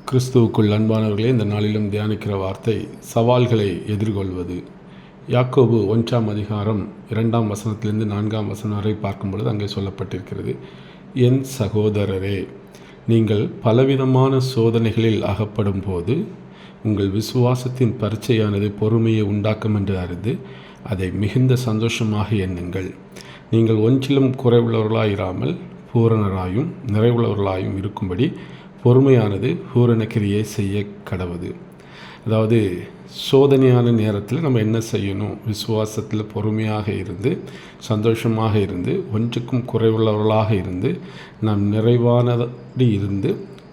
கிறிஸ்துவுக்குள் அன்பானவர்களே, இந்த நாளிலும் தியானிக்கிற வார்த்தை சவால்களை எதிர்கொள்வது. யாக்கோபு 1ஆம் அதிகாரம் 2ஆம் வசனத்திலிருந்து 4ஆம் வசனம் வரை பார்க்கும் பொழுது அங்கே சொல்லப்பட்டிருக்கிறது, என் சகோதரரே, நீங்கள் பலவிதமான சோதனைகளில் அகப்படும் போது உங்கள் விசுவாசத்தின் பரீட்சையானது பொறுமையை உண்டாக்கும் என்று அறிந்து அதை மிகுந்த சந்தோஷமாக எண்ணுங்கள். நீங்கள் ஒன்றிலும் குறைவுள்ளவர்களாயிராமல் பூரணராயும் நிறைவுள்ளவர்களாயும் இருக்கும்படி பொறுமையானது பூரண கிரியை செய்ய கடவுது. அதாவது சோதனையான நேரத்தில் நம்ம என்ன செய்யணும்? விசுவாசத்தில் பொறுமையாக இருந்து சந்தோஷமாக இருந்து ஒன்றுக்கும் குறைவுள்ளவர்களாக இருந்து நாம் நிறைவானபடி இருந்து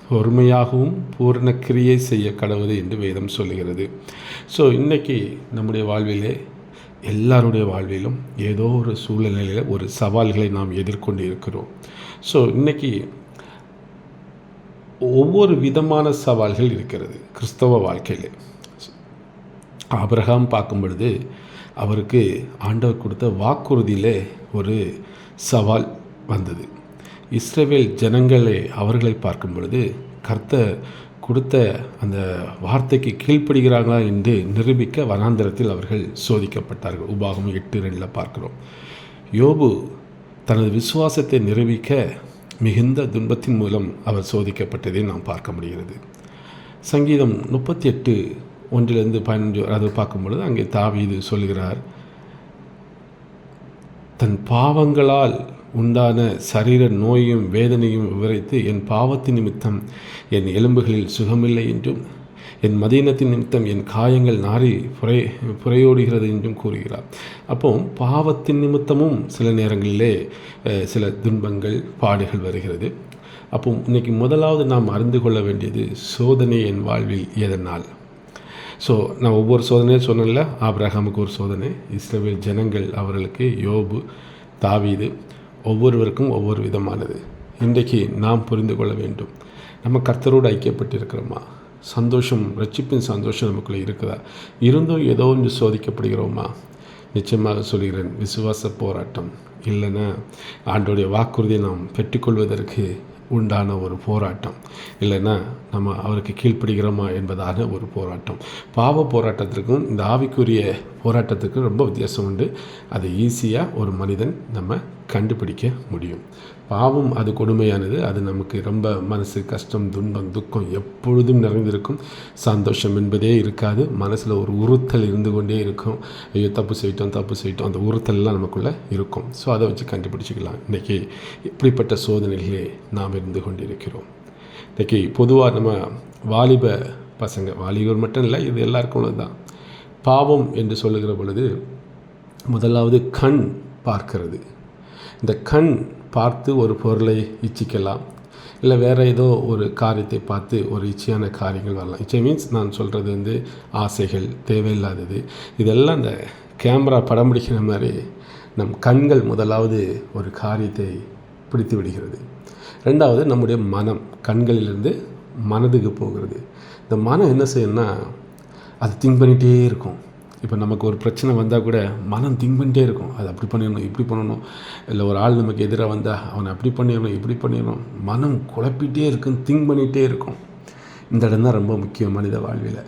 பொறுமையாகவும் பூரண கிரியை செய்ய கடவுது என்று வேதம் சொல்லுகிறது. ஸோ இன்றைக்கி நம்முடைய வாழ்விலே எல்லாருடைய வாழ்விலும் ஏதோ ஒரு சூழ்நிலையில் ஒரு சவால்களை நாம் எதிர்கொண்டு இருக்கிறோம். ஸோ இன்றைக்கி ஒவ்வொரு விதமான சவால்கள் இருக்கிறது கிறிஸ்தவ வாழ்க்கையில். ஆபிரகாம் பார்க்கும் பொழுது அவருக்கு ஆண்டவர் கொடுத்த வாக்குறுதியிலே ஒரு சவால் வந்தது. இஸ்ரவேல் ஜனங்களே அவர்களை பார்க்கும் பொழுது கர்த்தர் கொடுத்த அந்த வார்த்தைக்கு கீழ்ப்படுகிறார்களா என்று நிரூபிக்க வனாந்திரத்தில் அவர்கள் சோதிக்கப்பட்டார்கள். உபாகமம் 8:2 பார்க்கிறோம். யோபு தனது விசுவாசத்தை நிரூபிக்க மிகுந்த துன்பத்தின் மூலம் அவர் சோதிக்கப்பட்டதை நாம் பார்க்க முடிகிறது. சங்கீதம் 38:1-15 அதை பார்க்கும்பொழுது அங்கே தாவீது சொல்கிறார், தன் பாவங்களால் உண்டான சரீர நோயையும் வேதனையும் விவரித்து, என் பாவத்தின் நிமித்தம் என் எலும்புகளில் சுகமில்லை என்றும் என் மதீனத்தின் நிமித்தம் என் காயங்கள் நாரி புறையோடுகிறது என்றும் கூறுகிறார். அப்போ பாவத்தின் நிமித்தமும் சில நேரங்களிலே சில துன்பங்கள் பாடுகள் வருகிறது. அப்போ இன்றைக்கி முதலாவது நாம் அறிந்து கொள்ள வேண்டியது, சோதனை என் வாழ்வில் எதனால்? ஸோ நான் ஒவ்வொரு சோதனையும் சொன்னேன்ல, ஆபிரகாமுக்கு ஒரு சோதனை, இஸ்ரவேல் ஜனங்கள் அவர்களுக்கு, யோபு, தாவீது, ஒவ்வொருவருக்கும் ஒவ்வொரு விதமானது. இன்றைக்கு நாம் புரிந்து கொள்ள வேண்டும், நம்ம கர்த்தரோடு ஐக்கியப்பட்டிருக்கிறோமா? சந்தோஷம், ரட்சிப்பின் சந்தோஷம் நமக்குள்ளே இருக்குதா? இருந்தும் ஏதோ ஒன்று சோதிக்கப்படுகிறோமா? நிச்சயமாக சொல்கிறேன், விசுவாச போராட்டம் இல்லைன்னா ஆண்டோடைய வாக்குறுதியை நாம் பெற்றுக்கொள்வதற்கு உண்டான ஒரு போராட்டம், இல்லைன்னா நம்ம அவருக்கு கீழ்ப்படுகிறோமா என்பதான ஒரு போராட்டம். பாவ போராட்டத்திற்கும் இந்த ஆவிக்குரிய போராட்டத்துக்கும் ரொம்ப வித்தியாசம் உண்டு. அதை ஈஸியாக ஒரு மனிதன் நம்ம கண்டுபிடிக்க முடியும். பாவம் அது கொடுமையானது, அது நமக்கு ரொம்ப மனசு கஷ்டம், துன்பம், துக்கம் எப்பொழுதும் நிறைந்திருக்கும். சந்தோஷம் என்பதே இருக்காது. மனசில் ஒரு உறுத்தல் இருந்து கொண்டே இருக்கும். ஐயோ தப்பு செய்யிட்டோம், அந்த உறுத்தல்லாம் நமக்குள்ளே இருக்கும். ஸோ அதை வச்சு கண்டுபிடிச்சிக்கலாம் இன்றைக்கி இப்படிப்பட்ட சோதனைகளே நாம் இருந்து கொண்டிருக்கிறோம். இன்றைக்கி பொதுவாக நம்ம வாலிப பசங்க, வாலிபர் மட்டும் இல்லை, இது எல்லாருக்கும் உள்ளது தான். பாவம் என்று சொல்லுகிற பொழுது முதலாவது கண் பார்க்கிறது. இந்த கண் பார்த்து ஒரு பொருளை இச்சிக்கலாம், இல்லை வேறு ஏதோ ஒரு காரியத்தை பார்த்து ஒரு இச்சையான காரியங்கள் வரலாம். இச்சை மீன்ஸ் நான் சொல்கிறது ஆசைகள், தேவையில்லாதது. இதெல்லாம் இந்த கேமரா படம் பிடிக்கிற மாதிரி நம் கண்கள் முதலாவது ஒரு காரியத்தை பிடித்து விடுகிறது. ரெண்டாவது நம்முடைய மனம் கண்களிலிருந்து மனதுக்கு போகிறது. இந்த மனம் என்ன செய்யணும்னா, அது திங்க் பண்ணிகிட்டே இருக்கும். இப்போ நமக்கு ஒரு பிரச்சனை வந்தால் கூட மனம் திங்க் பண்ணிட்டே இருக்கும். அது அப்படி பண்ணிடணும், இப்படி பண்ணணும், இல்லை ஒரு ஆள் நமக்கு எதிராக வந்தால் அவனை அப்படி பண்ணிடணும், இப்படி பண்ணிடணும். மனம் குழப்பிகிட்டே இருக்கும், திங்க் பண்ணிகிட்டே இருக்கும். இந்த இடம் தான் ரொம்ப முக்கியம் மனித வாழ்வில்.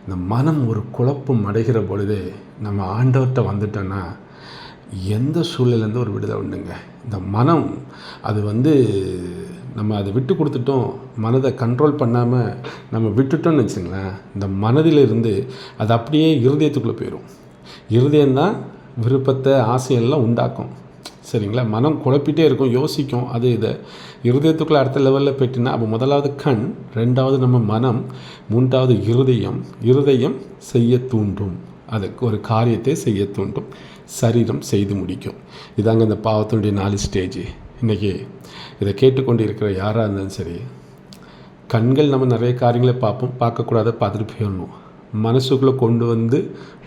இந்த மனம் ஒரு குழப்பம் அடைகிற பொழுதே நம்ம ஆண்டவர்கிட்ட வந்துட்டோன்னா எந்த சூழ்நிலேருந்து ஒரு விடுதலை உண்டுங்க. இந்த மனம் அது நம்ம அதை விட்டு கொடுத்துட்டோம், மனதை கண்ட்ரோல் பண்ணாமல் நம்ம விட்டுட்டோம்னு வச்சுங்களேன், இந்த மனதிலிருந்து அது அப்படியே இருதயத்துக்குள்ளே போயிடும். இருதயம்தான் விருப்பத்தை, ஆசையெல்லாம் உண்டாக்கும். சரிங்களா? மனம் குழப்பிகிட்டே இருக்கும், யோசிக்கும், அது இதை இருதயத்துக்குள்ளே அடுத்த லெவலில் போயிட்டுன்னா, அப்போ முதலாவது கண், ரெண்டாவது நம்ம மனம், மூன்றாவது இருதயம் செய்ய தூண்டும். அதுக்கு ஒரு காரியத்தை செய்ய தூண்டும், சரீரம் செய்து முடிக்கும். இதாங்க இந்த பாவத்தினுடைய 4 ஸ்டேஜ். இன்றைக்கி இதை கேட்டுக்கொண்டு இருக்கிற யாராக இருந்தாலும் சரி, கண்கள் நம்ம நிறைய காரியங்களை பார்க்கக்கூடாத, பார்த்துட்டு போயிடணும். மனசுக்குள்ளே கொண்டு வந்து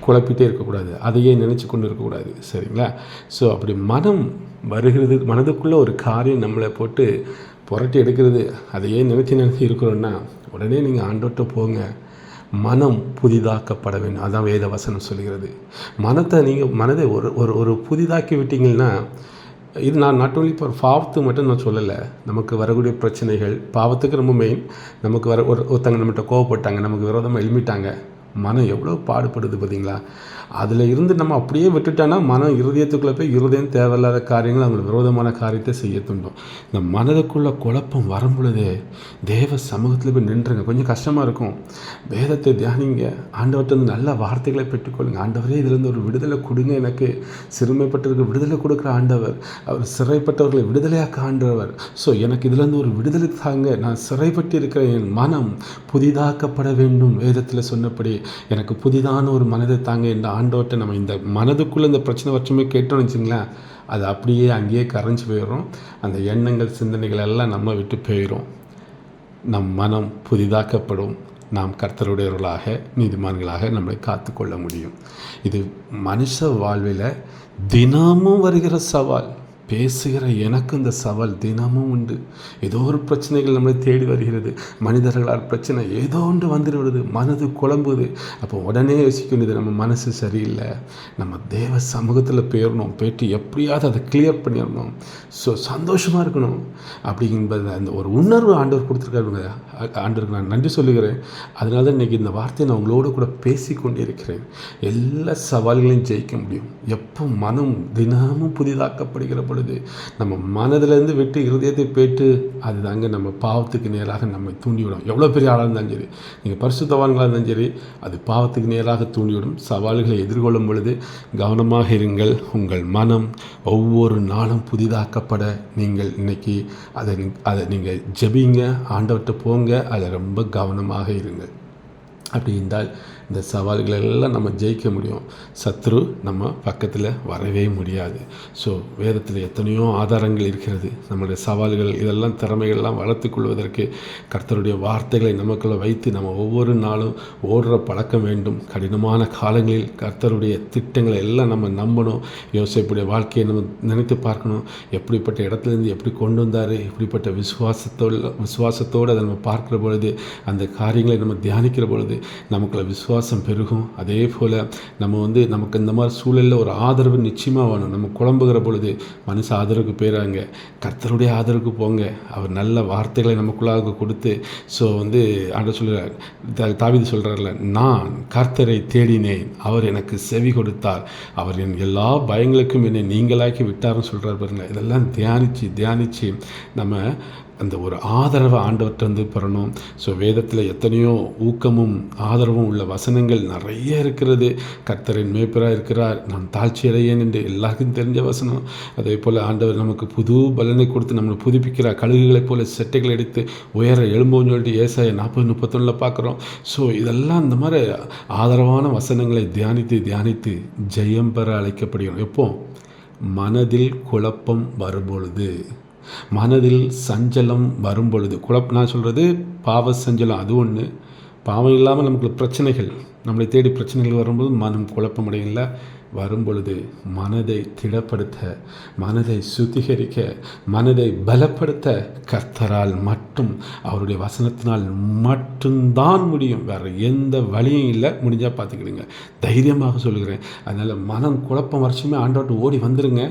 குழப்பிட்டே இருக்கக்கூடாது, அதையே நினச்சி கொண்டு இருக்கக்கூடாது. சரிங்களா? ஸோ அப்படி மனம் வருகிறது, மனதுக்குள்ளே ஒரு காரியம் நம்மளை போட்டு புரட்டி எடுக்கிறது, அதையே நினச்சி இருக்கிறோன்னா உடனே நீங்கள் ஆண்டோட்ட போங்க. மனம் புதிதாக்கப்பட வேண்டும். அதான் வேத வசனம் சொல்கிறது. மனதை நீங்கள் மனதை ஒரு புதிதாக்கி விட்டீங்கன்னா இது நான் நாட் ஒன்லி இப்போ பாவத்துக்கு மட்டும் நான் சொல்லலை. நமக்கு வரக்கூடிய பிரச்சனைகள் பாவத்துக்கு ரொம்ப மெயின். நமக்கு வர ஒருத்தங்க நம்மகிட்ட கோவப்பட்டாங்க, நமக்கு விரோதமாக எழுமிட்டாங்க, மனம் எவ்வளோ பாடுபடுது பார்த்தீங்களா? அதில் இருந்து நம்ம அப்படியே விட்டுட்டோன்னா மனம் இருதயத்துக்குள்ளே போய் இருதயம் தேவையில்லாத காரியங்கள், அவங்களுக்கு விரோதமான காரியத்தை செய்ய தூண்டும். இந்த மனதுக்குள்ளே குழப்பம் வரும் பொழுதே தேவ சமூகத்தில் போய் நின்றுங்க. கொஞ்சம் கஷ்டமாக இருக்கும். வேதத்தை தியானிங்க, ஆண்டவர்கிட்ட நல்ல வார்த்தைகளை பெற்றுக்கொள்ளுங்க. ஆண்டவரே இதிலேருந்து ஒரு விடுதலை கொடுங்க, எனக்கு சிறுமைப்பட்டிருக்க விடுதலை கொடுக்குற ஆண்டவர், அவர் சிறைப்பட்டவர்களை விடுதலையாக்க ஆண்டவர். ஸோ எனக்கு இதிலேருந்து ஒரு விடுதலை தாங்க, நான் சிறைப்பட்டு இருக்கிற என் மனம் புதிதாக்கப்பட வேண்டும். வேதத்தில் சொன்னபடி எனக்கு புதிதான ஒரு மனதை தாங்க என்ற ஆண்டவர்கிட்ட நம்ம இந்த மனதுக்குள்ளே இந்த பிரச்சனை வருஷமே கேட்டோம்னு வச்சுங்களேன், அது அப்படியே அங்கேயே கரைஞ்சி போயிடும். அந்த எண்ணங்கள் சிந்தனைகள் எல்லாம் நம்ம விட்டு போயிடும். நம் மனம் புதிதாக்கப்படும். நாம் கர்த்தருடையவர்களாக நீதிமான்களாக நம்மளை காத்து கொள்ள முடியும். இது மனுஷ வாழ்வில் தினமும் வருகிற சவால். பேசுகிற எனக்கு இந்த சவால் தினமும் உண்டு. ஏதோ ஒரு பிரச்சனைகள் நம்மளை தேடி வருகிறது. மனிதர்களால் பிரச்சனை ஏதோ ஒன்று வந்துடுவது, மனது குழம்புது. அப்போ உடனே யோசிக்கணும், நம்ம மனசு சரியில்லை, நம்ம தேவ சமூகத்தில் போயிடணும், போயிட்டு எப்படியாவது அதை கிளியர் பண்ணிடணும், ஸோ சந்தோஷமாக இருக்கணும் அப்படிங்கிறது அந்த ஒரு உணர்வு ஆண்டவர் கொடுத்துருக்காருங்க. ஆண்டவருக்கு நான் நன்றி சொல்லுகிறேன். அதனால தான் இன்றைக்கி இந்த வார்த்தையை நான் உங்களோடு கூட பேசி கொண்டே இருக்கிறேன். எல்லா சவால்களையும் ஜெயிக்க முடியும் எப்போ மனம் தினமும் புதிதாக்கப்படுகிற பொழுது. நம்ம மனதிலேருந்து விட்டு இருதயத்தை போயிட்டு அது தாங்க நம்ம பாவத்துக்கு நேராக நம்மை தூண்டிவிடும். எவ்வளோ பெரிய ஆளாக இருந்தாலும் சரி, நீங்கள் பரிசுத்தவான்களாக இருந்தாலும் சரி, அது பாவத்துக்கு நேராக தூண்டிவிடும். சவால்களை எதிர்கொள்ளும் பொழுது கவனமாக இருங்கள். உங்கள் மனம் ஒவ்வொரு நாளும் புதிதாக்கப்பட நீங்கள் இன்னைக்கு அதை நீங்கள் ஜெபிங்க, ஆண்டவர்கிட்ட போங்க, அதில் ரொம்ப கவனமாக இருங்கள். அப்படி இருந்தால் இந்த சவால்களை எல்லாம் நம்ம ஜெயிக்க முடியும். சத்ரு நம்ம பக்கத்தில் வரவே முடியாது. ஸோ வேதத்தில் எத்தனையோ ஆதாரங்கள் இருக்கிறது. நம்மளுடைய சவால்கள் இதெல்லாம் திறமைகள்லாம் வளர்த்து கொள்வதற்கு கர்த்தருடைய வார்த்தைகளை நமக்குள்ளே வைத்து நம்ம ஒவ்வொரு நாளும் ஓடுற பழக்கம் வேண்டும். கடினமான காலங்களில் கர்த்தருடைய திட்டங்களை எல்லாம் நம்ம நம்பணும். யோசேப்புடைய வாழ்க்கையை நம்ம நினைத்து பார்க்கணும். எப்படிப்பட்ட இடத்துலேருந்து எப்படி கொண்டு வந்தார், எப்படிப்பட்ட விசுவாசத்தோடு அதை நம்ம பார்க்குற பொழுது, அந்த காரியங்களை நம்ம தியானிக்கிற பொழுது நமக்குள்ள விசுவாசம் பெருகும். அதே போல் நமக்கு இந்த மாதிரி சூழலில் ஒரு ஆதரவு நிச்சயமாக வேணும். நம்ம குழம்புகிற பொழுது மனுஷ ஆதரவுக்கு போயிறாங்க, கர்த்தருடைய ஆதரவுக்கு போங்க. அவர் நல்ல வார்த்தைகளை நமக்குள்ளாக கொடுத்து, ஸோ ஆண்டவர் சொல்கிறார், தாவீது சொல்கிறார்ல, நான் கர்த்தரை தேடினேன், அவர் எனக்கு செவி கொடுத்தார், அவர் என் எல்லா பயங்களுக்கும் என்னை நீங்களாக்கி விட்டார்னு சொல்கிறார் பாருங்க. இதெல்லாம் தியானித்து நம்ம அந்த ஒரு ஆதரவை ஆண்டவர்கிட்ட பெறணும். ஸோ வேதத்தில் எத்தனையோ ஊக்கமும் ஆதரவும் உள்ள வசனங்கள் நிறைய இருக்கிறது. கர்த்தரின் மேய்ப்பராக இருக்கிறார், நான் தாழ்ச்சி அடையேன் என்று எல்லாருக்கும் தெரிஞ்ச வசனம். அதே போல் ஆண்டவர் நமக்கு புது பலனை கொடுத்து நம்மளை புதுப்பிக்கிறார். கழுகுகளைப் போல செட்டைகள் எடுத்து உயர எழும்போன்னு சொல்லிட்டு ஏசாயா 40:31 பார்க்குறோம். ஸோ இதெல்லாம் இந்த மாதிரி ஆதரவான வசனங்களை தியானித்து ஜெயம் பெற அழைக்கப்படுகிறோம். எப்போ மனதில் குழப்பம் வரும்பொழுது, மனதில் சஞ்சலம் வரும் பொழுது, நான் சொல்கிறது பாவ சஞ்சலம் அது ஒன்று. பாவம் இல்லாமல் நமக்கு பிரச்சனைகள், நம்மளை தேடி பிரச்சனைகள் வரும்போது மனம் குழப்பமடையில வரும்பொழுது மனதை திடப்படுத்த, மனதை சுத்திகரிக்க, மனதை பலப்படுத்த கர்த்தரால் மட்டும், அவருடைய வசனத்தினால் மட்டும்தான் முடியும். வேறு எந்த வழியும் இல்லை. முடிஞ்சால் பார்த்துக்கிடுங்க, தைரியமாக சொல்லுகிறேன். அதனால் மனம் குழப்பம் வருஷமே ஆண்டவர்கிட்ட ஓடி வந்துடுங்க.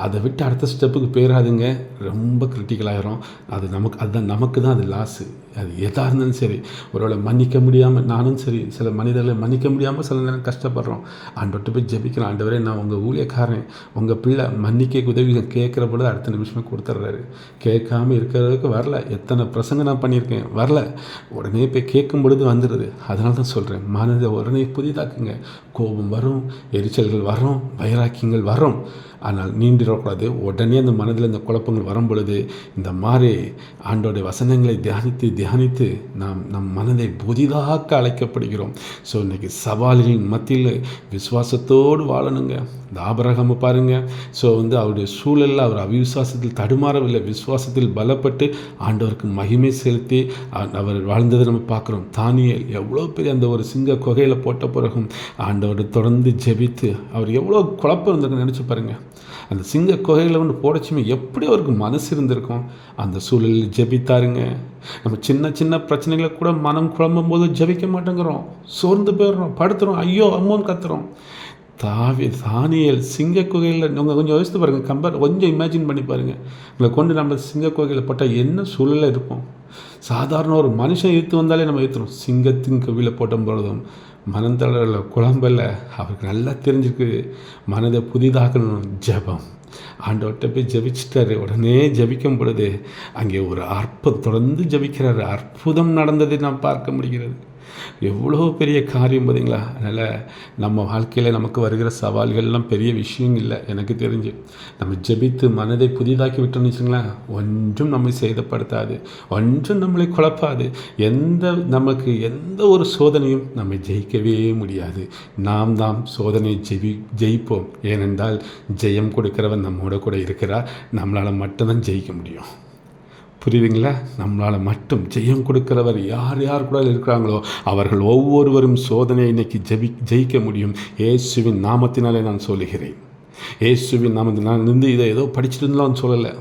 அதை விட்டு அடுத்த ஸ்டெப்புக்கு போயிடாதுங்க, ரொம்ப கிரிட்டிக்கலாகிடும். அதுதான் நமக்கு தான் அது லாஸு. அது எதாக இருந்தாலும் சரி, ஒருவேளை மன்னிக்க முடியாமல், நானும் சரி சில மனிதர்களை மன்னிக்க முடியாமல் சில நேரம் கஷ்டப்படுறோம். ஆண்டவர்கிட்ட போய் ஜெபிக்கிறோம், ஆண்டவரே நான் உங்கள் ஊழியக்காரன், உங்கள் பிள்ளை, மன்னிக்க உதவி கேட்குற பொழுது அடுத்த நிமிஷமே கொடுத்துட்றாரு. கேட்காமல் இருக்கிறதுக்கு வரல. எத்தனை பிரசங்கம் நான் பண்ணியிருக்கேன், வரல. உடனே போய் கேட்கும் பொழுது வந்துடுது. அதனால தான் சொல்கிறேன், மனதை உடனே புதிதாக்குங்க. கோபம் வரும், எரிச்சல்கள் வரும், வைராக்கியங்கள் வரும், ஆனால் நீண்டிடக்கூடாது. உடனே அந்த மனதில் இந்த குழப்பங்கள் வரும் பொழுது இந்த மாதிரி ஆண்டோடைய வசனங்களை தியானித்து நம் மனதை புதிதாக்க அழைக்கப்படுகிறோம். ஸோ இன்றைக்கி சவால்களின் மத்தியில் விசுவாசத்தோடு வாழணுங்க. இந்த ஆபிரகாமை பாருங்கள். ஸோ அவருடைய சூழலில் அவர் அவிசுவாசத்தில் தடுமாறவில்லை, விசுவாசத்தில் பலப்பட்டு ஆண்டவருக்கு மகிமை செலுத்தி அவர் வாழ்ந்ததை நம்ம பார்க்குறோம். தானியேல் எவ்வளோ பெரிய அந்த ஒரு சிங்க குகையில் போட்ட பிறகும் ஆண்டவரை தொடர்ந்து ஜெபித்து, அவர் எவ்வளோ குழப்பம் இருந்திருக்கு நினச்சி பாருங்கள். அந்த சிங்க குகையில் போடச்சுமே எப்படி அவருக்கு மனசு இருந்திருக்கும். அந்த சூழலில் ஜெபித்தாருங்க. நம்ம சின்ன பிரச்சனைகளை கூட மனம் குழம்பும் போது ஜெபிக்க மாட்டேங்கிறோம், சோர்ந்து போயிடுறோம், படுத்துகிறோம், ஐயோ அம்மோன்னு கத்துறோம். தானியேல் சிங்க குகையில் நீங்கள் கொஞ்சம் யோசித்து பாருங்கள், கொஞ்சம் இமேஜின் பண்ணி பாருங்கள். உங்களை கொண்டு நம்ம சிங்க குகையில் போட்டால் என்ன சூழலில் இருப்போம்? சாதாரண ஒரு மனுஷன் இழுத்து வந்தாலே நம்ம ஏற்றுறோம். சிங்கத்தின் குகையில் போட்ட பொழுதும் மனந்தளவில் குழம்பல அவருக்கு நல்லா தெரிஞ்சுக்கு மனதை புதிதாக்கணும். ஜெபம் ஆண்டவர்கிட்ட போய் ஜெபிச்சிட்டாரு. உடனே ஜெபிக்கும் பொழுது அங்கே ஒரு தொடர்ந்து ஜெபிக்கிறாரு. அற்புதம் நடந்ததை நாம் பார்க்க முடிகிறது. எவ்வளோ பெரிய காரியம் பார்த்தீங்களா? அதனால் நம்ம வாழ்க்கையில் நமக்கு வருகிற சவால்கள்லாம் பெரிய விஷயம் இல்லை. எனக்கு தெரிஞ்சு நம்ம ஜெபித்து மனதை புதிதாக்கி விட்டோம்னு வச்சுங்களேன், ஒன்றும் நம்மை சேதப்படுத்தாது, ஒன்றும் நம்மளை குழப்பாது. நமக்கு எந்த ஒரு சோதனையும் நம்மை ஜெயிக்கவே முடியாது. நாம் தான் சோதனையை ஜெயிப்போம். ஏனென்றால் ஜெயம் கொடுக்கிறவன் நம்மோட கூட இருக்கிறார். நம்மளால் மட்டும்தான் ஜெயிக்க முடியும். புரியுதுங்களா? நம்மளால் மட்டும் ஜெயம் கொடுக்கிறவர் யார் கூட இருக்கிறாங்களோ அவர்கள் ஒவ்வொருவரும் சோதனையை இன்னைக்கு ஜெயிக்க முடியும். இயேசுவின் நாமத்தினாலே நான் சொல்லுகிறேன். இயேசுவின் நாமத்தில் நான் இதை ஏதோ படிச்சுட்டு இருந்தாலும் சொல்லலை.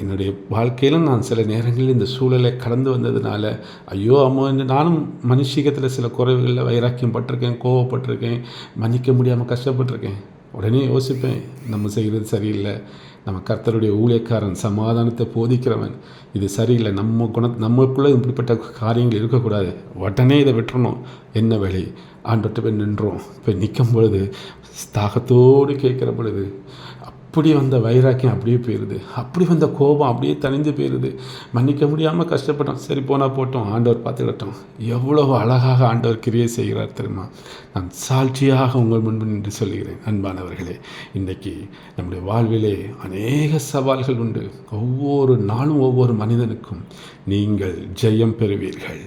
என்னுடைய வாழ்க்கையில் நான் சில நேரங்களில் இந்த சூழலை கடந்து வந்ததுனால ஐயோ அம்மா, நானும் மனுஷீகத்தில் சில குறைவுகளில் வைராக்கியம் பட்டிருக்கேன், கோவப்பட்டிருக்கேன், மன்னிக்க முடியாமல் கஷ்டப்பட்டிருக்கேன். உடனே யோசிப்பேன், நம்ம செய்கிறது சரியில்லை, நம்ம கர்த்தருடைய ஊழியக்காரன், சமாதானத்தை போதிக்கிறவன், இது சரியில்லை, நம்மளுக்குள்ளே இப்படிப்பட்ட காரியங்கள் இருக்கக்கூடாது, உடனே இதை விட்டுறணும். என்ன வேலை? ஆண்டவர்கிட்ட போய் நின்றோம். போய் நிற்கும் பொழுது தாகத்தோடு கேட்குற பொழுது அப்படி வந்த வைராக்கியம் அப்படியே போயிடுது. அப்படி வந்த கோபம் அப்படியே தணிந்து போயிடுது. மன்னிக்க முடியாமல் கஷ்டப்பட்டோம், சரி போனால் போட்டோம், ஆண்டவர் பார்த்துக்கிட்டோம். எவ்வளோ அழகாக ஆண்டவர் கிரியை செய்கிறார் தெரியுமா? நான் சாட்சியாக உங்கள் முன்பு நின்று சொல்லுகிறேன். அன்பானவர்களே, இன்றைக்கி நம்முடைய வாழ்விலே அநேக சவால்கள் உண்டு. ஒவ்வொரு நாளும் ஒவ்வொரு மனிதனுக்கும் நீங்கள் ஜெயம் பெறுவீர்கள்.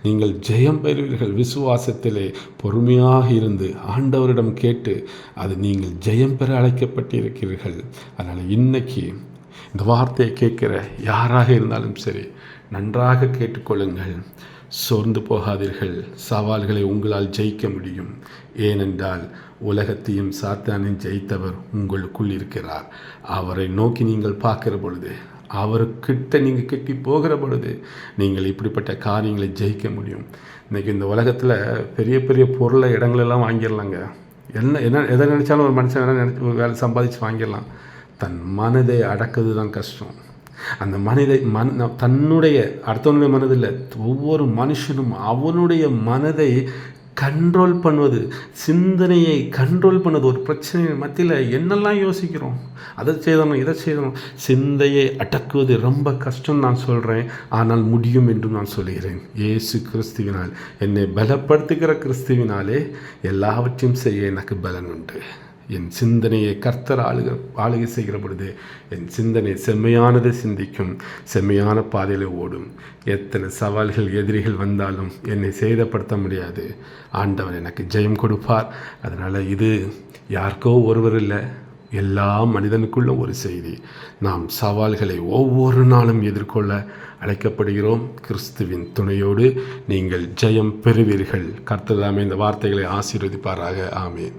நீங்கள் ஜெயம் பெறுவீர்கள். விசுவாசத்திலே பொறுமையாக இருந்து ஆண்டவரிடம் கேட்டு அது நீங்கள் ஜெயம் பெற அழைக்கப்பட்டிருக்கிறீர்கள். அதனால் இன்னைக்கு இந்த வார்த்தையை கேட்குற யாராக இருந்தாலும் சரி, நன்றாக கேட்டுக்கொள்ளுங்கள். சோர்ந்து போகாதீர்கள். சவால்களை உங்களால் ஜெயிக்க முடியும். ஏனென்றால் உலகத்தையும் சாத்தானையும் ஜெயித்தவர் உங்களுக்குள் இருக்கிறார். அவரை நோக்கி நீங்கள் பார்க்கிற பொழுது, அவர்கிட்ட நீங்கள் கெட்டி போகிற பொழுது நீங்கள் இப்படிப்பட்ட காரியங்களை ஜெயிக்க முடியும். இன்றைக்கி இந்த உலகத்தில் பெரிய பெரிய பொருளை இடங்களெல்லாம் வாங்கிடலாங்க. எதை நினச்சாலும் ஒரு மனுஷன் ஒரு வேலை சம்பாதிச்சு வாங்கிடலாம். தன் மனதை அடக்குது தான் கஷ்டம். அந்த தன்னுடைய அடுத்தவனுடைய மனதில் ஒவ்வொரு மனுஷனும் அவனுடைய மனதை கண்ட்ரோல் பண்ணுவது, சிந்தனையை கண்ட்ரோல் பண்ணுவது. ஒரு பிரச்சனை மத்தியில் என்னெல்லாம் யோசிக்கிறோம், அதை செய்தணும், இதை செய்தணும். சிந்தையை அடக்குவது ரொம்ப கஷ்டம் நான் சொல்கிறேன், ஆனால் முடியும் என்று நான் சொல்கிறேன். இயேசு கிறிஸ்துவினால், என்னை பலப்படுத்துகிற கிறிஸ்துவினாலே எல்லாவற்றையும் செய்ய எனக்கு பலன் உண்டு. என் சிந்தனையை கர்த்தர் ஆளுகை செய்கிற பொழுது என் சிந்தனை செம்மையானதை சிந்திக்கும், செம்மையான பாதையில் ஓடும். எத்தனை சவால்கள் எதிரிகள் வந்தாலும் என்னை சேதப்படுத்த முடியாது. ஆண்டவர் எனக்கு ஜெயம் கொடுப்பார். அதனால் இது யாருக்கோ ஒருவர் இல்லை, எல்லா மனிதனுக்குள்ள ஒரு செய்தி. நாம் சவால்களை ஒவ்வொரு நாளும் எதிர்கொள்ள அழைக்கப்படுகிறோம். கிறிஸ்துவின் துணையோடு நீங்கள் ஜெயம் பெறுவீர்கள். கர்த்தர் தாமே இந்த வார்த்தைகளை ஆசீர்வதிப்பாராக. ஆமென்.